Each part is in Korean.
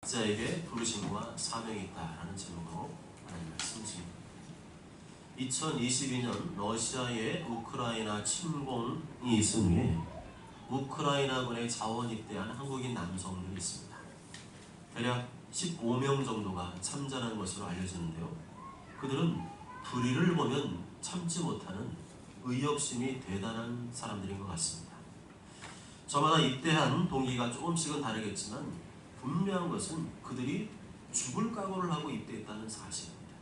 각자에게 부르심과 사명이 있다라는 제목으로 하나님 말씀 주십니다. 2022년 러시아의 우크라이나 침공이 있은 후에 우크라이나군에 자원 입대한 한국인 남성들이 있습니다. 대략 15명 정도가 참전한 것으로 알려지는데요. 그들은 불의를 보면 참지 못하는 의욕심이 대단한 사람들인 것 같습니다. 저마다 입대한 동기가 조금씩은 다르겠지만 분명한 것은 그들이 죽을 각오를 하고 입대했다는 사실입니다.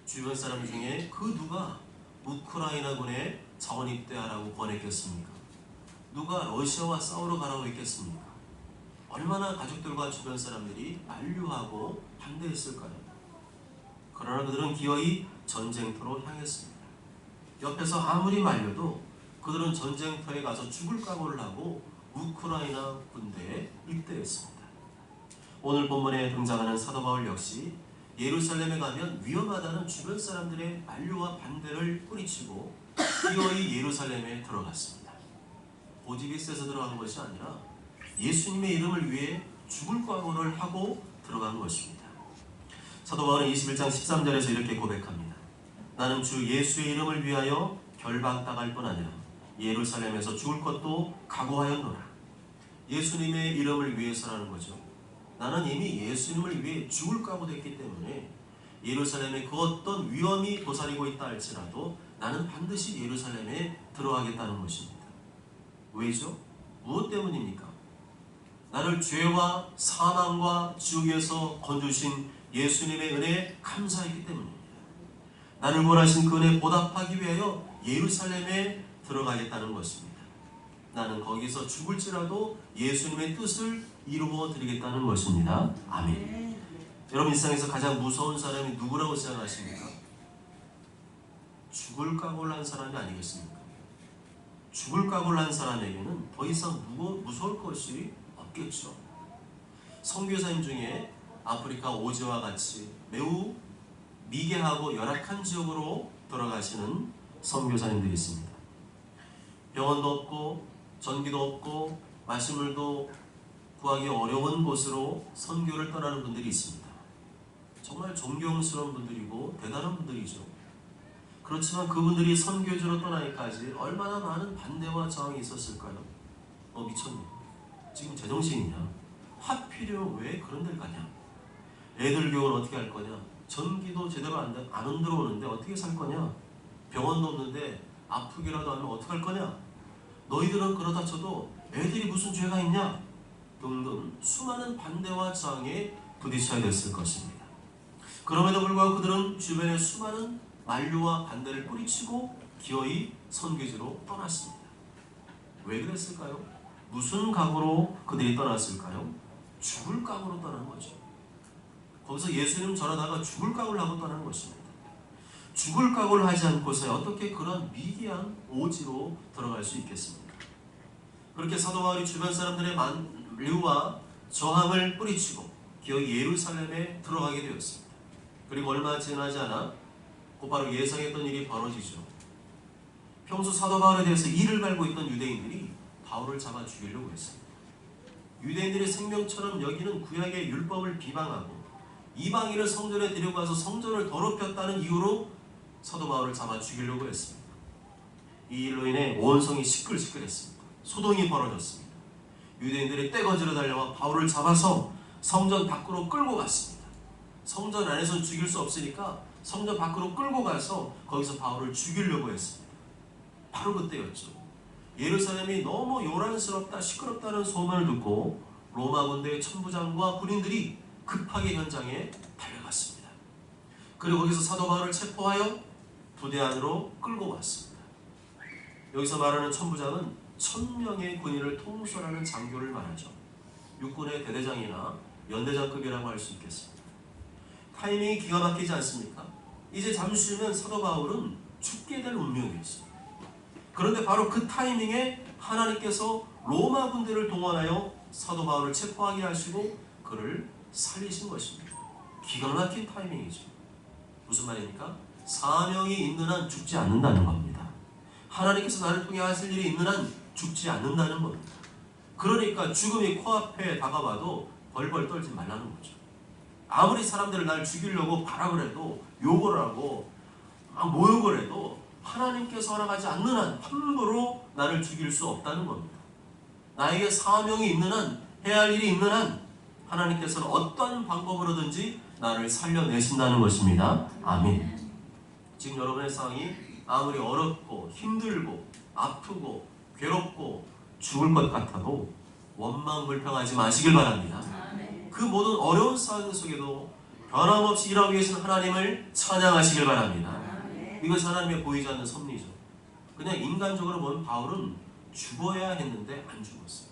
주변 사람 중에 그 누가 우크라이나군에 자원 입대하라고 권했겠습니까? 누가 러시아와 싸우러 가라고 했겠습니까? 얼마나 가족들과 주변 사람들이 만류하고 반대했을까요? 그러나 그들은 기어이 전쟁터로 향했습니다. 옆에서 아무리 말려도 그들은 전쟁터에 가서 죽을 각오를 하고 우크라이나 군대에 입대했습니다. 오늘 본문에 등장하는 사도 바울 역시 예루살렘에 가면 위험하다는 주변 사람들의 만류와 반대를 뿌리치고 기어이 예루살렘에 들어갔습니다. 고집이 세서 들어간 것이 아니라 예수님의 이름을 위해 죽을 각오를 하고 들어간 것입니다. 사도 바울은 21장 13절에서 이렇게 고백합니다. 나는 주 예수의 이름을 위하여 결박당할 뿐 아니라 예루살렘에서 죽을 것도 각오하였노라. 예수님의 이름을 위해서라는 거죠. 나는 이미 예수님을 위해 죽을 각오됐기 때문에 예루살렘에 그 어떤 위험이 도사리고 있다 할지라도 나는 반드시 예루살렘에 들어가겠다는 것입니다. 왜죠? 무엇 때문입니까? 나를 죄와 사망과 지옥에서 건져주신 예수님의 은혜에 감사했기 때문입니다. 나를 구원하신 그 은혜에 보답하기 위하여 예루살렘에 들어가겠다는 것입니다. 나는 거기서 죽을지라도 예수님의 뜻을 이루어 드리겠다는 것입니다. 아멘. 여러분, 이 세상에서 가장 무서운 사람이 누구라고 생각하십니까? 죽을 각오를 한 사람이 아니겠습니까? 죽을 각오를 한 사람에게는 더 이상 무서울 것이 없겠죠. 선교사님 중에 아프리카 오지와 같이 매우 미개하고 열악한 지역으로 돌아가시는 선교사님들이 있습니다. 병원도 없고 전기도 없고 마시물도 구하기 어려운 곳으로 선교를 떠나는 분들이 있습니다. 정말 존경스러운 분들이고 대단한 분들이죠. 그렇지만 그분들이 선교지로 떠나기까지 얼마나 많은 반대와 저항이 있었을까요? 미쳤네. 지금 제정신이냐? 하필이면 왜 그런 데를 가냐? 애들 교육은 어떻게 할 거냐? 전기도 제대로 안 들어오는데 어떻게 살 거냐? 병원도 없는데 아프기라도 하면 어떻게 할 거냐? 너희들은 그러다 쳐도 애들이 무슨 죄가 있냐? 등등 수많은 반대와 저항에 부딪혀야 됐을 것입니다. 그럼에도 불구하고 그들은 주변에 수많은 만류와 반대를 뿌리치고 기어이 선교지로 떠났습니다. 왜 그랬을까요? 무슨 각오로 그들이 떠났을까요? 죽을 각오로 떠난 거죠. 거기서 예수님 전하다가 죽을 각오를 하고 떠난 것입니다. 죽을 각오를 하지 않고서 어떻게 그런 미개한 오지로 들어갈 수 있겠습니까? 그렇게 사도 바울이 주변 사람들의 만류와 저항을 뿌리치고 기어이 예루살렘에 들어가게 되었습니다. 그리고 얼마 지나지 않아 곧바로 예상했던 일이 벌어지죠. 평소 사도 바울에 대해서 이를 갈고 있던 유대인들이 바울을 잡아 죽이려고 했습니다. 유대인들의 생명처럼 여기는 구약의 율법을 비방하고 이방인을 성전에 데려가서 성전을 더럽혔다는 이유로 사도 바울을 잡아 죽이려고 했습니다. 이 일로 인해 온 성이 시끌시끌했습니다. 소동이 벌어졌습니다. 유대인들이 떼거지로 달려와 바울을 잡아서 성전 밖으로 끌고 갔습니다. 성전 안에서는 죽일 수 없으니까 성전 밖으로 끌고 가서 거기서 바울을 죽이려고 했습니다. 바로 그때였죠. 예루살렘이 너무 요란스럽다, 시끄럽다는 소문을 듣고 로마 군대의 천부장과 군인들이 급하게 현장에 달려갔습니다. 그리고 거기서 사도 바울을 체포하여 부대 안으로 끌고 왔습니다. 여기서 말하는 천부장은 1000명의 군인을 통솔하는 장교를 말하죠. 육군의 대대장이나 연대장급이라고 할 수 있겠습니다. 타이밍이 기가 막히지 않습니까? 이제 잠시 후면 사도 바울은 죽게 될 운명이 있습니다. 그런데 바로 그 타이밍에 하나님께서 로마 군대를 동원하여 사도 바울을 체포하게 하시고 그를 살리신 것입니다. 기가 막힌 타이밍이죠. 무슨 말입니까? 사명이 있는 한 죽지 않는다는 겁니다. 하나님께서 나를 통해 하실 일이 있는 한 죽지 않는다는 겁니다. 그러니까 죽음이 코앞에 다가와도 벌벌 떨지 말라는 거죠. 아무리 사람들을 날 죽이려고 발악을 해도, 욕을 하고 모욕을 해도 하나님께서 허락하지 않는 한 함부로 나를 죽일 수 없다는 겁니다. 나에게 사명이 있는 한, 해야 할 일이 있는 한 하나님께서는 어떤 방법으로든지 나를 살려내신다는 것입니다. 아멘. 지금 여러분의 상황이 아무리 어렵고 힘들고 아프고 괴롭고 죽을 것 같아도 원망불평하지 마시길 바랍니다. 그 모든 어려운 상황 속에도 변함없이 일하고 계신 하나님을 찬양하시길 바랍니다. 이것이 하나님의 보이지 않는 섭리죠. 그냥 인간적으로 보면 바울은 죽어야 했는데 안 죽었어요.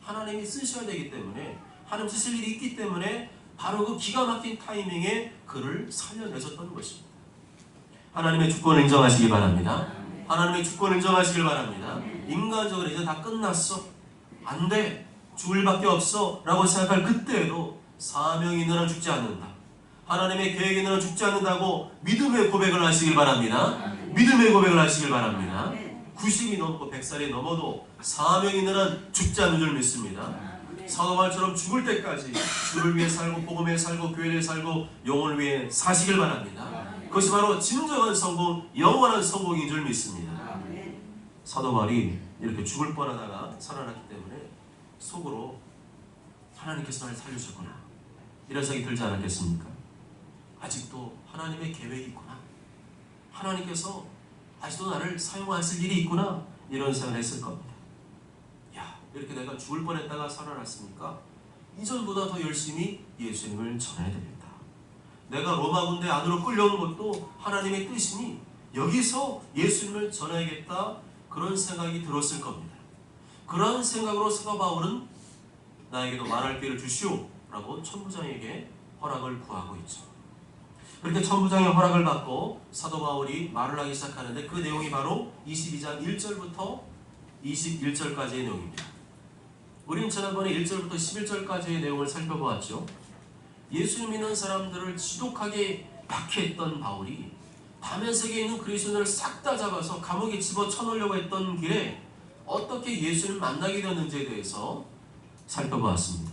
하나님이 쓰셔야 되기 때문에, 하나님 쓰실 일이 있기 때문에 바로 그 기가 막힌 타이밍에 그를 살려내셨던 것입니다. 하나님의 주권을 인정하시기 바랍니다. 하나님의 주권을 인정하시길 바랍니다. 인간적으로 이제 다 끝났어, 안 돼, 죽을 밖에 없어 라고 생각할 그때에도 사명이 있는 한 죽지 않는다, 하나님의 계획이 있는 한 죽지 않는다고 믿음의 고백을 하시길 바랍니다. 믿음의 고백을 하시길 바랍니다. 90이 넘고 100살이 넘어도 사명이 있는 한 죽지 않는 줄 믿습니다. 사도 바울처럼 죽을 때까지 주를 위해 살고 복음에 위해 살고 교회에 위해 살고 영혼을 위해 사시길 바랍니다. 그것이 바로 진정한 성공, 영원한 성공인 줄 믿습니다. 사도 바울이 이렇게 죽을 뻔하다가 살아났기 때문에 속으로 하나님께서 나를 살려주셨구나 이런 생각이 들지 않았겠습니까? 아직도 하나님의 계획이 있구나, 하나님께서 아직도 나를 사용하실 일이 있구나, 이런 생각을 했을 겁니다. 야, 이렇게 내가 죽을 뻔했다가 살아났으니까 이전보다 더 열심히 예수님을 전해야 됩니다. 내가 로마 군대 안으로 끌려오는 것도 하나님의 뜻이니 여기서 예수님을 전해야겠다, 그런 생각이 들었을 겁니다. 그런 생각으로 사도 바울은 나에게도 말할 기회를 주시오 라고 천부장에게 허락을 구하고 있죠. 그렇게 천부장의 허락을 받고 사도 바울이 말을 하기 시작하는데 그 내용이 바로 22장 1절부터 21절까지의 내용입니다. 우리는 지난번에 1절부터 11절까지의 내용을 살펴보았죠. 예수님 믿는 사람들을 지독하게 박해했던 바울이 다메섹에 있는 그리스도인을 싹 다 잡아서 감옥에 집어쳐넣으려고 했던 길에 어떻게 예수님을 만나게 되었는지에 대해서 살펴보았습니다.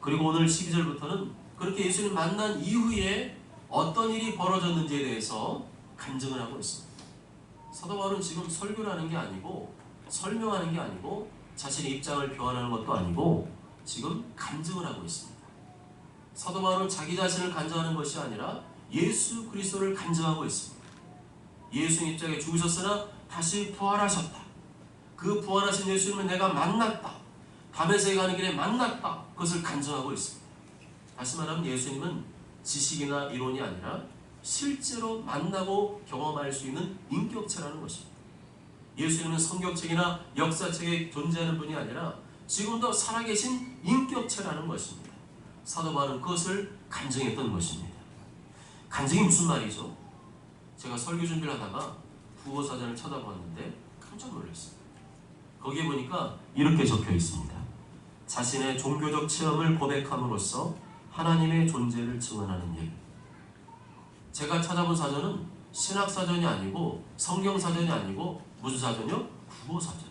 그리고 오늘 12절부터는 그렇게 예수님 만난 이후에 어떤 일이 벌어졌는지에 대해서 간증을 하고 있습니다. 사도 바울은 지금 설교를 하는 게 아니고 설명하는 게 아니고 자신의 입장을 교환하는 것도 아니고 지금 간증을 하고 있습니다. 사도 바울은 자기 자신을 간증하는 것이 아니라 예수 그리스도를 간증하고 있습니다. 예수님 입장에 죽으셨으나 다시 부활하셨다. 그 부활하신 예수님을 내가 만났다. 다메섹에 가는 길에 만났다. 그것을 간증하고 있습니다. 다시 말하면 예수님은 지식이나 이론이 아니라 실제로 만나고 경험할 수 있는 인격체라는 것입니다. 예수님은 성경책이나 역사책에 존재하는 분이 아니라 지금도 살아계신 인격체라는 것입니다. 사도 바울은 그것을 간증했던 것입니다. 간증이 무슨 말이죠? 제가 설교 준비를 하다가 국어사전을 쳐다보았는데 깜짝 놀랐어요. 거기에 보니까 이렇게 적혀 있습니다. 자신의 종교적 체험을 고백함으로써 하나님의 존재를 증언하는 일. 제가 찾아본 사전은 신학사전이 아니고 성경사전이 아니고 무슨 사전이요? 국어사전.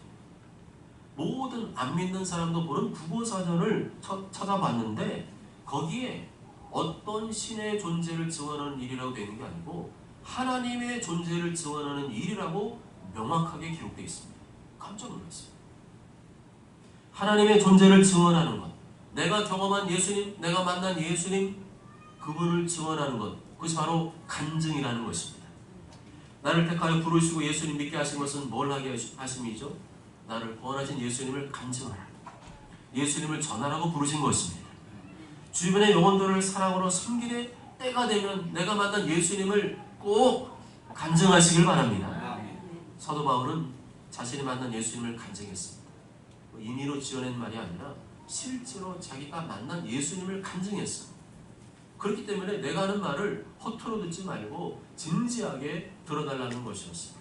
모든 안 믿는 사람도 보는 국어사전을 찾아봤는데 거기에 어떤 신의 존재를 증언하는 일이라고 되어 있는 게 아니고 하나님의 존재를 증언하는 일이라고 명확하게 기록되어 있습니다. 깜짝 놀랐어요. 하나님의 존재를 증언하는 것, 내가 경험한 예수님, 내가 만난 예수님, 그분을 증언하는 것, 그것이 바로 간증이라는 것입니다. 나를 택하여 부르시고 예수님 믿게 하신 것은 뭘 하게 하심이죠? 나를 구원하신 예수님을 간증하라, 예수님을 전하라고 부르신 것입니다. 주변의 영혼들을 사랑으로 섬기되 때가 되면 내가 만난 예수님을 꼭 간증하시길 바랍니다. 사도 바울은 자신이 만난 예수님을 간증했습니다. 임의로 지어낸 말이 아니라 실제로 자기가 만난 예수님을 간증했습니다. 그렇기 때문에 내가 하는 말을 허투루 듣지 말고 진지하게 들어달라는 것이었습니다.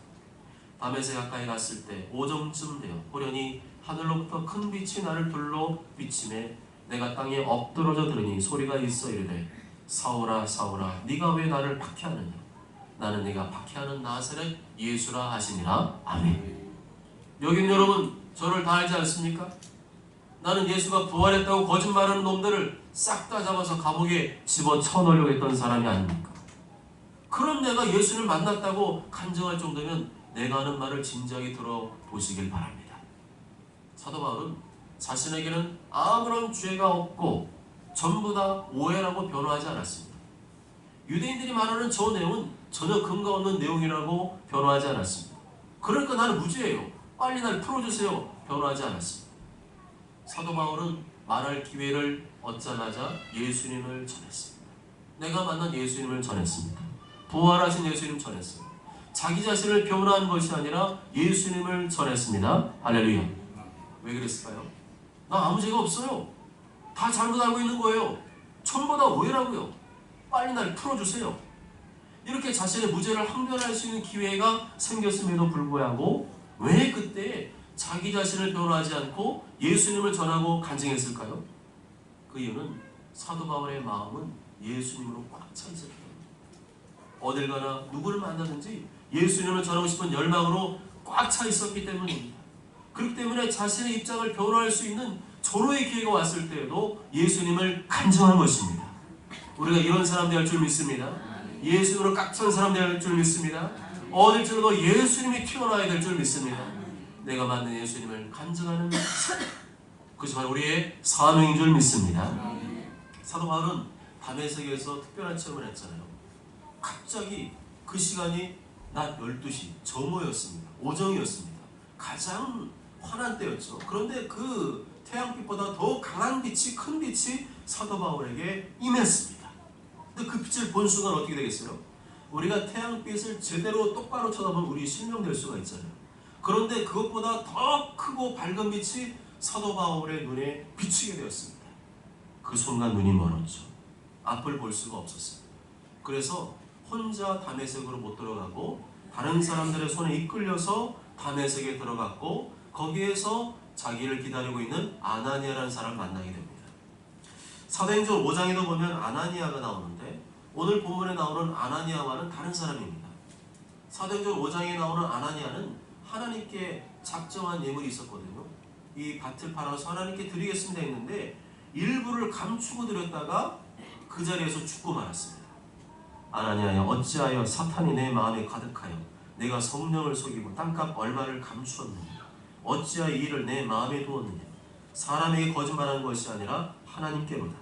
밤에새 가까이 갔을 때 오정쯤 되어 호련히 하늘로부터 큰 빛이 나를 둘러 비치매 내가 땅에 엎드러져 들으니 소리가 있어 이르되 사울아 사울아 네가 왜 나를 박해하느냐 나는 네가 박해하는 나사렛 예수라 하시니라. 아멘. 여긴 여러분 저를 다 알지 않습니까? 나는 예수가 부활했다고 거짓말하는 놈들을 싹 다 잡아서 감옥에 집어쳐넣으려고 했던 사람이 아닙니까? 그런 내가 예수를 만났다고 간증할 정도면 내가 하는 말을 진지하게 들어보시길 바랍니다. 사도 바울은 자신에게는 아무런 죄가 없고 전부 다 오해라고 변호하지 않았습니다. 유대인들이 말하는 저 내용은 전혀 근거 없는 내용이라고 변호하지 않았습니다. 그러니까 나는 무죄예요. 빨리 날 풀어주세요. 변호하지 않았습니다. 사도 바울은 말할 기회를 얻자마자 예수님을 전했습니다. 내가 만난 예수님을 전했습니다. 부활하신 예수님 전했습니다. 자기 자신을 변호한 것이 아니라 예수님을 전했습니다. 할렐루야. 왜 그랬을까요? 나 아무 죄가 없어요. 다 잘못 알고 있는 거예요. 전부 다 오해라고요. 빨리 날 풀어주세요. 이렇게 자신의 무죄를 항변할 수 있는 기회가 생겼음에도 불구하고 왜 그때 자기 자신을 변호하지 않고 예수님을 전하고 간증했을까요? 그 이유는 사도 바울의 마음은 예수님으로 꽉 차 있었기 때문입니다. 어딜 가나 누구를 만나든지 예수님을 전하고 싶은 열망으로 꽉 차 있었기 때문입니다. 그렇기 때문에 자신의 입장을 변호할 수 있는 절호의 기회가 왔을 때에도 예수님을 간증한 것입니다. 우리가 이런 사람 될 줄 믿습니다. 예수님으로 꽉 찬 사람 될 줄 믿습니다. 어딜 들어도 예수님이 튀어나와야 될 줄 믿습니다. 내가 만난 예수님을 간증하는 그것이 바로 우리의 사명인 줄 믿습니다. 사도 바울은 다메섹에서 특별한 체험을 했잖아요. 갑자기 그 시간이 낮 12시 정오였습니다. 오정이었습니다. 가장 환한 때였죠. 그런데 그 태양빛보다 더 강한 빛이, 큰 빛이 사도 바울에게 임했습니다. 근데 그 빛을 본 순간 어떻게 되겠어요? 우리가 태양빛을 제대로 똑바로 쳐다보면 우리 실명될 수가 있잖아요. 그런데 그것보다 더 크고 밝은 빛이 사도 바울의 눈에 비추게 되었습니다. 그 순간 눈이 멀었죠. 앞을 볼 수가 없었습니다. 그래서 혼자 다메섹으로 못 들어가고 다른 사람들의 손에 이끌려서 다메섹에 들어갔고 거기에서 자기를 기다리고 있는 아나니아라는 사람을 만나게 됩니다. 사도행전 5장에도 보면 아나니아가 나오는데 오늘 본문에 나오는 아나니아와는 다른 사람입니다. 사도행전 5장에 나오는 아나니아는 하나님께 작정한 예물이 있었거든요. 이 밭을 팔아서 하나님께 드리겠습니다 했는데 일부를 감추고 드렸다가 그 자리에서 죽고 말았습니다. 아나니아여, 어찌하여 사탄이 내 마음에 가득하여 내가 성령을 속이고 땅값 얼마를 감추었느냐? 어찌하여 이 일을 내 마음에 두었느냐? 사람에게 거짓말하는 것이 아니라 하나님께로다.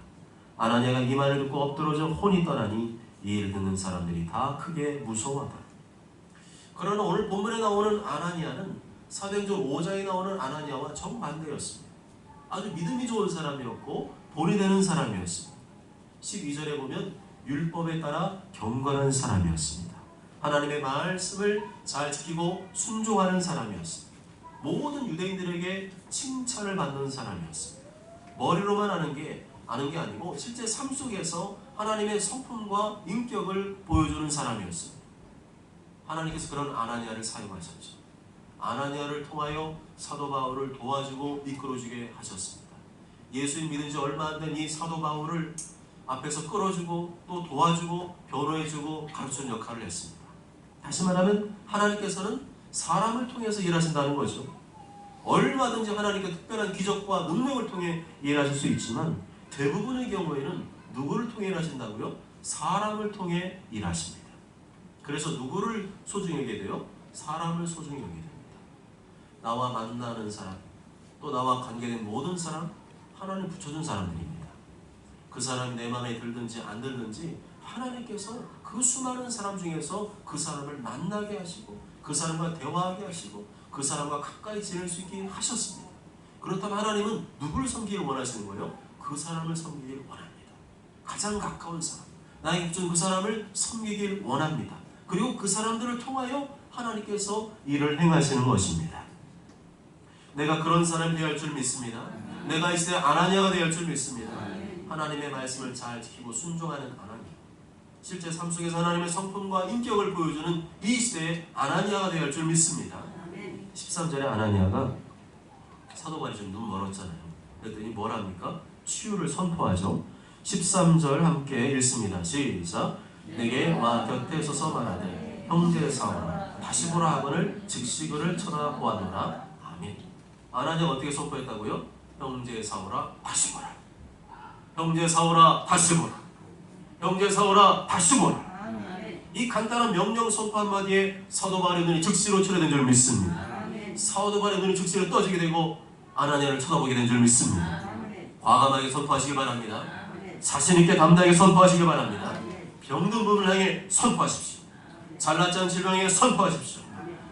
아나니아가 이 말을 듣고 엎드러져 혼이 떠나니 이 일을 듣는 사람들이 다 크게 무서워하다. 그러나 오늘 본문에 나오는 아나니아는 사도행전 5장에 나오는 아나니아와 정반대였습니다. 아주 믿음이 좋은 사람이었고 본이 되는 사람이었습니다. 12절에 보면 율법에 따라 경건한 사람이었습니다. 하나님의 말씀을 잘 지키고 순종하는 사람이었습니다. 모든 유대인들에게 칭찬을 받는 사람이었습니다. 머리로만 아는 게 아니고 실제 삶 속에서 하나님의 성품과 인격을 보여주는 사람이었습니다. 하나님께서 그런 아나니아를 사용하셨죠. 아나니아를 통하여 사도 바울을 도와주고 이끌어주게 하셨습니다. 예수님 믿은 지 얼마 안 된 이 사도 바울을 앞에서 끌어주고 또 도와주고 변호해주고 가르치는 역할을 했습니다. 다시 말하면 하나님께서는 사람을 통해서 일하신다는 거죠. 얼마든지 하나님께 특별한 기적과 능력을 통해 일하실 수 있지만 대부분의 경우에는 누구를 통해 일하신다고요? 사람을 통해 일하십니다. 그래서 누구를 소중히 여기게 돼요? 사람을 소중히 여기게 됩니다. 나와 만나는 사람, 또 나와 관계된 모든 사람, 하나님 붙여준 사람들입니다. 그 사람이 내 마음에 들든지 안 들든지 하나님께서 그 수많은 사람 중에서 그 사람을 만나게 하시고 그 사람과 대화하게 하시고 그 사람과 가까이 지낼 수 있게 하셨습니다. 그렇다면 하나님은 누구를 섬기기를 원하시는 거예요? 그 사람을 섬기기를 원합니다. 가장 가까운 사람, 나에게 붙여준 그 사람을 섬기기를 원합니다. 그리고 그 사람들을 통하여 하나님께서 일을 행하시는 것입니다. 내가 그런 사람이 되어야 할 줄 믿습니다. 내가 이 시대에 아나니아가 되어야 할 줄 믿습니다. 하나님의 말씀을 잘 지키고 순종하는 아나니아, 실제 삶 속에서 하나님의 성품과 인격을 보여주는 이 시대의 아나니아가 되어야 할 줄 믿습니다. 13절에 아나니아가 사도관이 좀 눈 멀었잖아요. 그랬더니 뭘 합니까? 치유를 선포하죠. 13절 함께 읽습니다. 시작. 내게 와 곁에 서서 말하되 형제 사오라 다시 보라 하거늘 즉시 그를 쳐다보았노라. 아멘. 아나니아가 어떻게 선포했다고요? 형제 사오라 다시 보라. 형제 사오라 다시 보라. 형제 사오라 다시 보라. 이 간단한 명령 선포 한마디에 사도 바울의 눈이 즉시로 치료된 줄 믿습니다. 사도 바울의 눈이 즉시로 떠지게 되고 아나니아를 쳐다보게 된 줄 믿습니다. 과감하게 선포하시기 바랍니다. 자신있게 담대하게 선포하시기 바랍니다. 병든 분을 향해 선포하십시오. 잘났지 않은 질병을 향해 선포하십시오.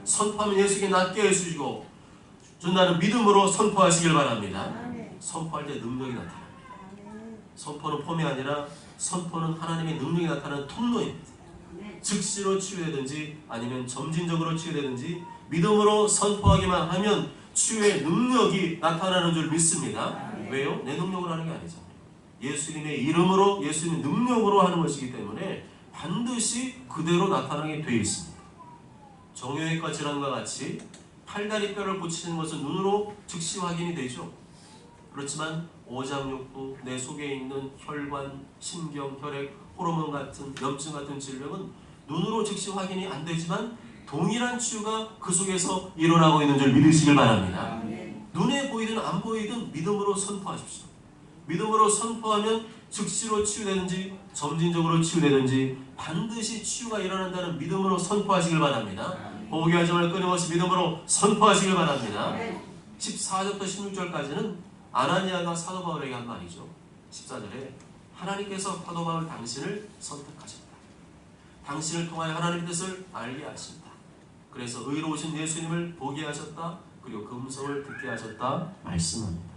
선포하면 예수께 낫게 해주시고 준다는 믿음으로 선포하시길 바랍니다. 선포할 때 능력이 나타납니다. 선포는 폼이 아니라 선포는 하나님의 능력이 나타나는 통로입니다. 즉시로 치유되든지 아니면 점진적으로 치유되든지 믿음으로 선포하기만 하면 치유의 능력이 나타나는 줄 믿습니다. 왜요? 내 능력으로 하는 게 아니잖아요. 예수님의 이름으로 예수님의 능력으로 하는 것이기 때문에 반드시 그대로 나타나게 되어 있습니다. 정형외과 질환과 같이 팔다리 뼈를 고치는 것은 눈으로 즉시 확인이 되죠. 그렇지만 오장육부, 내 속에 있는 혈관, 신경, 혈액, 호르몬 같은 염증 같은 질병은 눈으로 즉시 확인이 안 되지만 동일한 치유가 그 속에서 일어나고 있는 줄 믿으시길 바랍니다. 눈에 보이든 안 보이든 믿음으로 선포하십시오. 믿음으로 선포하면 즉시로 치유되든지 점진적으로 치유되든지 반드시 치유가 일어난다는 믿음으로 선포하시길 바랍니다. 포기하지 말고 끊임없이 믿음으로 선포하시길 바랍니다. 14절부터 16절까지는 아나니아가 사도 바울에게 한 말이죠. 14절에 하나님께서 사도 바울 당신을 선택하셨다. 당신을 통하여 하나님의 뜻을 알게 하신다. 그래서 의로우신 예수님을 보게 하셨다. 그리고 그 음성을 듣게 하셨다 말씀합니다.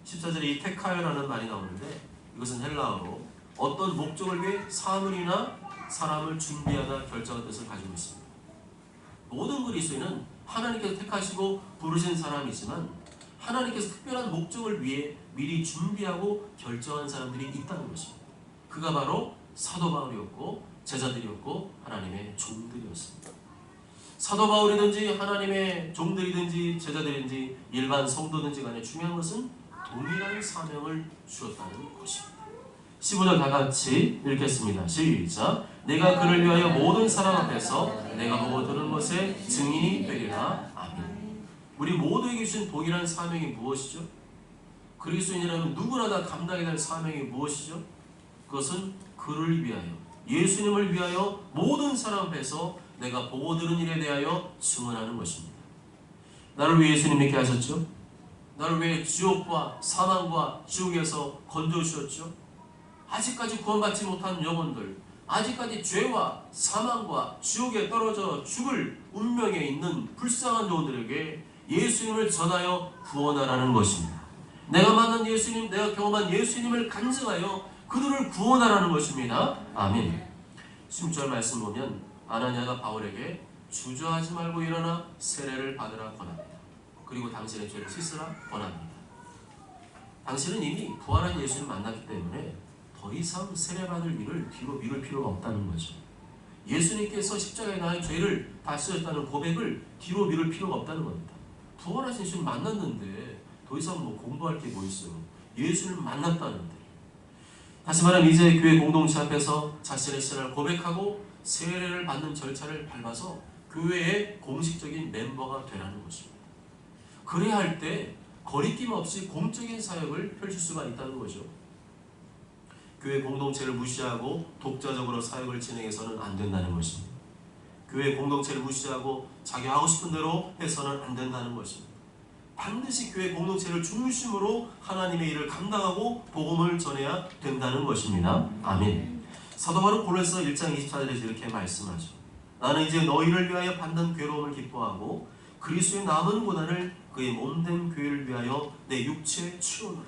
14절에 이 테카요라는 말이 나오는데 이것은 헬라어로 어떤 목적을 위해 사물이나 사람을 준비하다 결정한 뜻을 가지고 있습니다. 모든 그리스도인은 하나님께서 택하시고 부르신 사람이지만 하나님께서 특별한 목적을 위해 미리 준비하고 결정한 사람들이 있다는 것입니다. 그가 바로 사도 바울이었고 제자들이었고 하나님의 종들이었습니다. 사도 바울이든지 하나님의 종들이든지 제자들이든지 일반 성도든지 간에 중요한 것은 동일한 사명을 주었다는 것입니다. 15절 다같이 읽겠습니다. 시작. 내가 그를 위하여 모든 사람 앞에서 내가 보고 들은 것에 증인이 되리라. 아멘. 우리 모두에게 주신 동일한 사명이 무엇이죠? 그리스도인이라면 누구나 다 감당해야 될 사명이 무엇이죠? 그것은 그를 위하여 예수님을 위하여 모든 사람 앞에서 내가 보고 들은 일에 대하여 증언하는 것입니다. 나를 위해 예수님 믿게 하셨죠? 나를 위해 지옥과 사망과 지옥에서 건져주셨죠? 아직까지 구원받지 못한 영혼들, 아직까지 죄와 사망과 지옥에 떨어져 죽을 운명에 있는 불쌍한 영혼들에게 예수님을 전하여 구원하라는 것입니다. 내가 만난 예수님, 내가 경험한 예수님을 간증하여 그들을 구원하라는 것입니다. 아멘. 16절 말씀 보면 아나니아가 바울에게 주저하지 말고 일어나 세례를 받으라 권합니다. 그리고 당신의 죄를 씻으라 권합니다. 당신은 이미 부활한 예수를 만났기 때문에 더 이상 세례받을 일을 뒤로 미룰 필요가 없다는 거죠. 예수님께서 십자가에 나의 죄를 다 씻으셨다는 고백을 뒤로 미룰 필요가 없다는 겁니다. 부활하신 예수를 만났는데 더 이상 뭐 공부할 게 뭐 있어요. 예수를 만났다는데. 다시 말하면 이제 교회 공동체 앞에서 자신의 신앙을 고백하고 세례를 받는 절차를 밟아서 교회의 공식적인 멤버가 되라는 것입니다. 그래야 할 때 거리낌 없이 공적인 사역을 펼칠 수가 있다는 거죠. 교회 공동체를 무시하고 독자적으로 사역을 진행해서는 안 된다는 것입니다. 교회 공동체를 무시하고 자기 하고 싶은 대로 해서는 안 된다는 것입니다. 반드시 교회 공동체를 중심으로 하나님의 일을 감당하고 복음을 전해야 된다는 것입니다. 아멘. 사도 바울은 고린도서 1장 24절에서 이렇게 말씀하죠. 나는 이제 너희를 위하여 받는 괴로움을 기뻐하고 그리스도의 남은 고난을 그의 몸된 교회를 위하여 내 육체에 치우노라.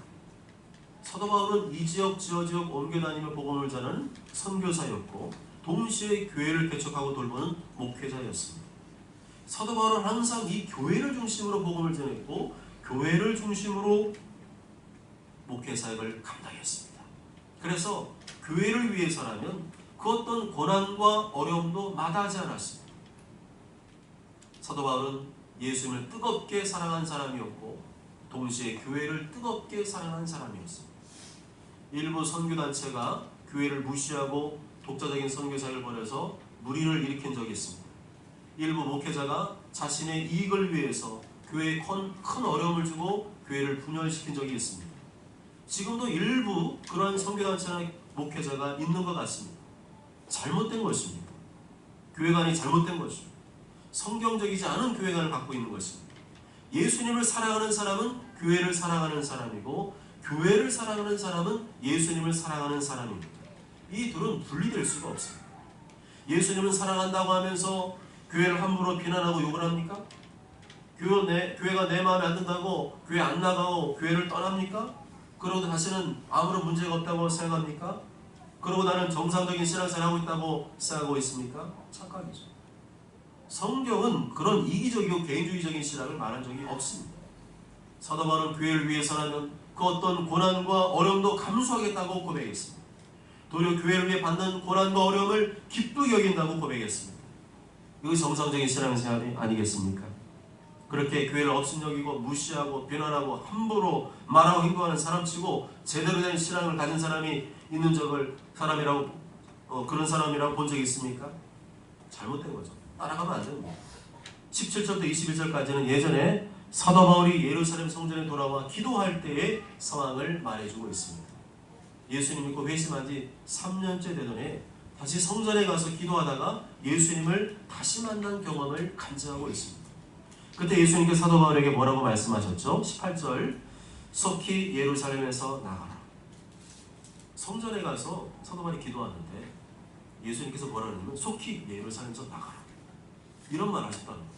사도 바울은 이 지역 저 지역 옮겨다니며 복음을 전하는 선교사였고 동시에 교회를 개척하고 돌보는 목회자였습니다. 사도 바울은 항상 이 교회를 중심으로 복음을 전했고 교회를 중심으로 목회사역을 감당했습니다. 그래서 교회를 위해서라면 그 어떤 고난과 어려움도 마다하지 않았습니다. 사도 바울은 예수님을 뜨겁게 사랑한 사람이었고 동시에 교회를 뜨겁게 사랑한 사람이었습니다. 일부 선교단체가 교회를 무시하고 독자적인 선교사역을 벌여서 무리를 일으킨 적이 있습니다. 일부 목회자가 자신의 이익을 위해서 교회에 큰 어려움을 주고 교회를 분열시킨 적이 있습니다. 지금도 일부 그런 선교단체나 목회자가 있는 것 같습니다. 잘못된 것입니다. 교회관이 잘못된 것입니다. 성경적이지 않은 교회관을 갖고 있는 것입니다. 예수님을 사랑하는 사람은 교회를 사랑하는 사람이고, 교회를 사랑하는 사람은 예수님을 사랑하는 사람입니다. 이 둘은 분리될 수가 없습니다. 예수님은 사랑한다고 하면서 교회를 함부로 비난하고 욕을 합니까? 교회가 내 마음에 안 든다고 교회 안 나가고 교회를 떠납니까? 그러고 다시는 아무런 문제가 없다고 생각합니까? 그러고 나는 정상적인 신앙생활을 하고 있다고 생각하고 있습니까? 착각이죠. 성경은 그런 이기적이고 개인주의적인 신앙을 말한 적이 없습니다. 사도 바울은 교회를 위해서라면 그 어떤 고난과 어려움도 감수하겠다고 고백했습니다. 도리어 교회를 위해 받는 고난과 어려움을 기쁘게 여긴다고 고백했습니다. 이것이 정상적인 신앙생활이 아니겠습니까? 그렇게 교회를 업신여기고 무시하고 비난하고 함부로 말하고 행동하는 사람치고 제대로 된 신앙을 가진 사람이 있는 적을 그런 사람이라고 본 적이 있습니까? 잘못된 거죠. 따라가면 안 됩니다. 17절부터 21절까지는 예전에 사도 바울이 예루살렘 성전에 돌아와 기도할 때의 상황을 말해주고 있습니다. 예수님 믿고 회심한 지 3년째 되던 해 다시 성전에 가서 기도하다가 예수님을 다시 만난 경험을 간증하고 있습니다. 그때 예수님께서 사도 바울에게 뭐라고 말씀하셨죠? 18절, 속히 예루살렘에서 나가라. 성전에 가서 사도 바울이 기도하는데 예수님께서 뭐라 그러냐면 속히 예루살렘에서 나가라. 이런 말 하셨다는 거예요.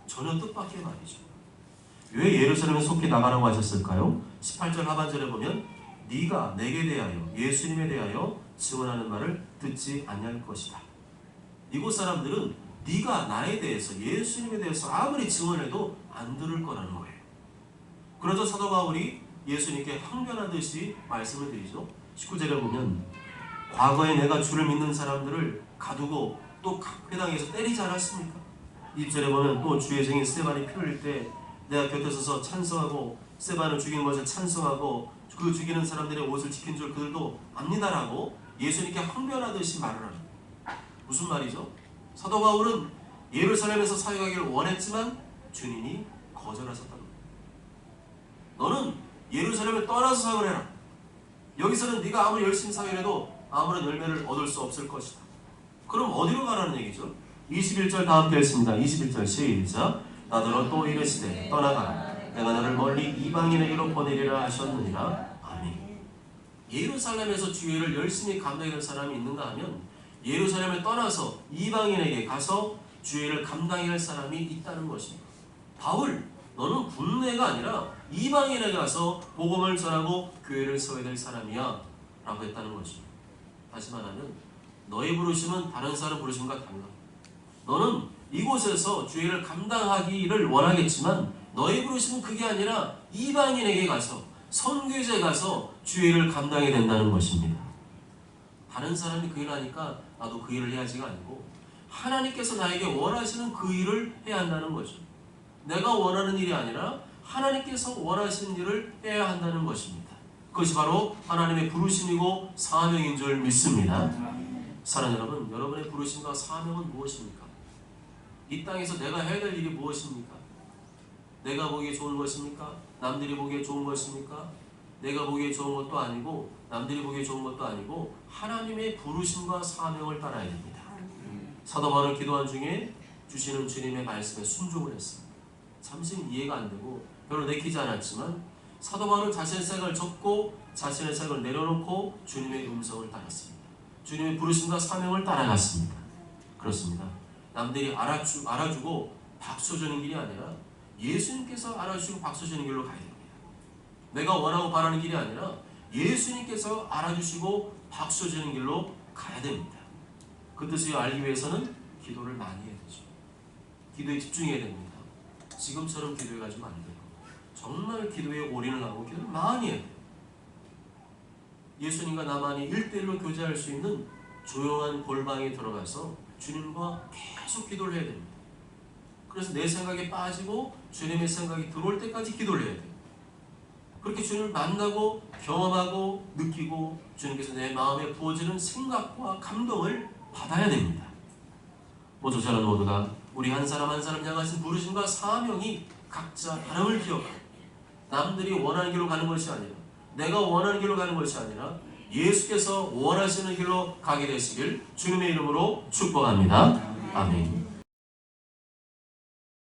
전혀 뜻밖의 말이죠. 왜 예루살렘에 속히 나가라고 하셨을까요? 18절 하반절에 보면 네가 내게 대하여 예수님에 대하여 증언하는 말을 듣지 아니할 것이다. 이곳 사람들은 네가 나에 대해서 예수님에 대해서 아무리 증언해도 안 들을 거라는 거예요. 그래서 사도 바울이 예수님께 항변하듯이 말씀을 드리죠. 19절에 보면 과거에 내가 주를 믿는 사람들을 가두고 또 각 회당에서 때리지 않았습니까? 20절에 보면 또 주의 증인 스데반이 피를 흘릴 때 내가 곁에 서서 찬성하고 스데반을 죽인 것을 찬성하고 그 죽이는 사람들의 옷을 지킨 줄 그들도 압니다라고 예수님께 항변하듯이 말을 합니다. 무슨 말이죠? 사도 바울은 예루살렘에서 사역하기를 원했지만 주님이 거절하셨다는 거예요. 너는 예루살렘을 떠나서 사역을 해라. 여기서는 네가 아무리 열심히 사역해도 아무런 열매를 얻을 수 없을 것이다. 그럼 어디로 가라는 얘기죠? 21절 다 함께 읽습니다. 21절 시작. 나더러 또 이르시되 떠나가라. 내가 너를 멀리 이방인에게로 보내리라 하셨느니라. 아멘. 예루살렘에서 주일을 열심히 감당하는 사람이 있는가 하면 예루살렘을 떠나서 이방인에게 가서 주일을 감당해야 할 사람이 있다는 것입니다. 바울, 너는 국내가 아니라 이방인에게 가서 복음을 전하고 교회를 세워야 될 사람이야 라고 했다는 것입니다. 다시 말하면 너의 부르심은 다른 사람 부르심과 달라. 너는 이곳에서 주일을 감당하기를 원하겠지만 너의 부르심은 그게 아니라 이방인에게 가서 선교지에 가서 주일을 감당해야 된다는 것입니다. 다른 사람이 그 일을 하니까 나도 그 일을 해야지가 아니고 하나님께서 나에게 원하시는 그 일을 해야 한다는 거죠. 내가 원하는 일이 아니라 하나님께서 원하시는 일을 해야 한다는 것입니다. 그것이 바로 하나님의 부르심이고 사명인 줄 믿습니다. 사랑하는 여러분, 여러분의 부르심과 사명은 무엇입니까? 이 땅에서 내가 해야 될 일이 무엇입니까? 내가 보기에 좋은 것입니까? 남들이 보기에 좋은 것입니까? 내가 보기에 좋은 것도 아니고 남들이 보기에 좋은 것도 아니고 하나님의 부르심과 사명을 따라야 됩니다. 사도 바울은 기도한 중에 주시는 주님의 말씀에 순종을 했습니다. 잠시는 이해가 안 되고 별로 내키지 않았지만 사도 바울은 자신의 생각을 접고 자신의 생각을 내려놓고 주님의 음성을 따랐습니다. 주님의 부르심과 사명을 따라갔습니다. 그렇습니다. 남들이 알아주고 박수주는 길이 아니라 예수님께서 알아주시고 박수주는 길로 가야 됩니다. 내가 원하고 바라는 길이 아니라 예수님께서 알아주시고 박수주는 길로 가야 됩니다. 그 뜻을 알기 위해서는 기도를 많이 해야 되죠. 기도에 집중해야 됩니다. 지금처럼 기도해가지고 안 돼요. 정말 기도에 올인을 하고 기도를 많이 해야 돼요. 예수님과 나만이 1대1로 교제할 수 있는 조용한 골방에 들어가서 주님과 계속 기도를 해야 됩니다. 그래서 내 생각에 빠지고 주님의 생각이 들어올 때까지 기도를 해야 돼요. 그렇게 주님을 만나고 경험하고 느끼고 주님께서 내 마음에 부어지는 생각과 감동을 받아야 됩니다. 모두 저는 모두가 우리 한 사람 한 사람 향하신 부르심과 사명이 각자 다름을 기억하고 남들이 원하는 길로 가는 것이 아니라, 내가 원하는 길로 가는 것이 아니라 예수께서 원하시는 길로 가게 되시길 주님의 이름으로 축복합니다. 아멘.